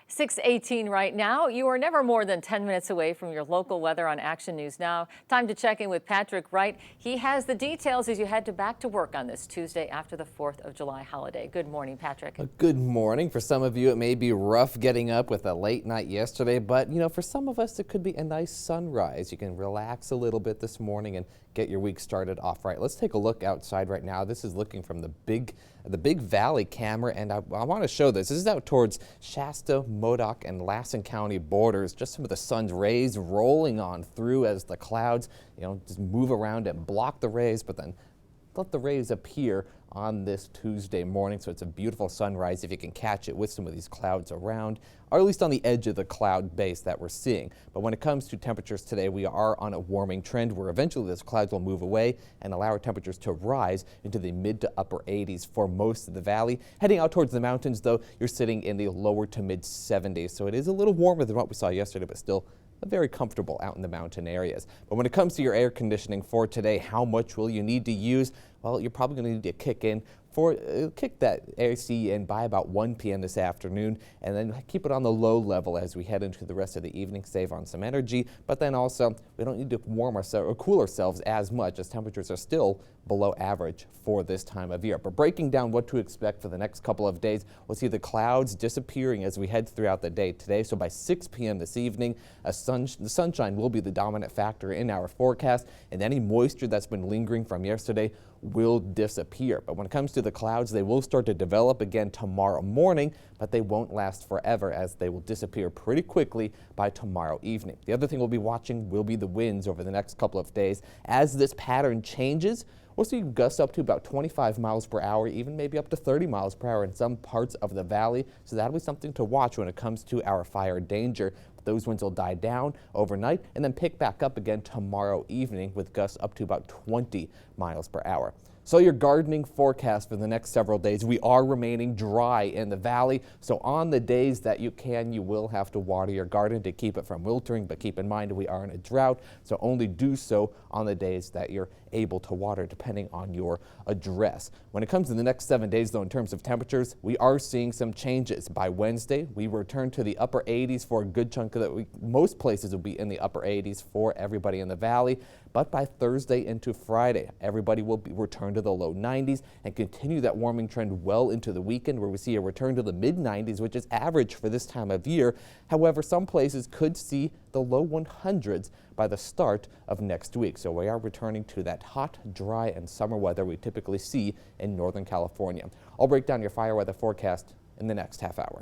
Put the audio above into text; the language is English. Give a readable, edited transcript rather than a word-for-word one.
6:18 right now. You are never more than 10 minutes away from your local weather on Action News Now. Time to check in with Patrick Wright. He has the details as you head back to work on this Tuesday after the 4th of July holiday. Good morning, Patrick. Good morning. For some of you, it may be rough getting up with a late night yesterday, but for some of us, it could be a nice sunrise. You can relax a little bit this morning and get your week started off right. Let's take a look outside right now. This is looking from the Big Valley camera, and I want to show this. This is out towards Shasta, Modoc, and Lassen County borders. Just some of the sun's rays rolling on through as the clouds, just move around and block the rays, but then let the rays appear on this Tuesday morning. So it's a beautiful sunrise if you can catch it with some of these clouds around, or at least on the edge of the cloud base that we're seeing. But when it comes to temperatures today, we are on a warming trend where eventually those clouds will move away and allow our temperatures to rise into the mid to upper 80s for most of the valley. Heading out towards the mountains, though, you're sitting in the lower to mid 70s. So it is a little warmer than what we saw yesterday, but still very comfortable out in the mountain areas. But when it comes to your air conditioning for today, how much will you need to use? Well, you're probably going to need to kick that AC in by about 1 p.m. this afternoon, and then keep it on the low level as we head into the rest of the evening, save on some energy. But then also, we don't need to warm ourselves or cool ourselves as much, as temperatures are still below average for this time of year. But breaking down what to expect for the next couple of days, we'll see the clouds disappearing as we head throughout the day today. So by 6 p.m. this evening, the sunshine will be the dominant factor in our forecast, and any moisture that's been lingering from yesterday will disappear. But when it comes to the clouds, they will start to develop again tomorrow morning, but they won't last forever, as they will disappear pretty quickly by tomorrow evening. The other thing we'll be watching will be the winds over the next couple of days. As this pattern changes, we'll see gusts up to about 25 miles per hour, even maybe up to 30 miles per hour in some parts of the valley. So that'll be something to watch when it comes to our fire danger. Those winds will die down overnight and then pick back up again tomorrow evening with gusts up to about 20 miles per hour. So your gardening forecast for the next several days, we are remaining dry in the valley. So on the days that you can, you will have to water your garden to keep it from wiltering. But keep in mind, we are in a drought, so only do so on the days that you're able to water, depending on your address. When it comes to the next 7 days, though, in terms of temperatures, we are seeing some changes. By Wednesday, we return to the upper 80s for a good chunk of the week. Most places will be in the upper 80s for everybody in the valley. But by Thursday into Friday, everybody will return to the low 90s and continue that warming trend well into the weekend, where we see a return to the mid 90s, which is average for this time of year. However, some places could see the low 100s by the start of next week. So we are returning to that hot, dry, and summer weather we typically see in Northern California. I'll break down your fire weather forecast in the next half hour.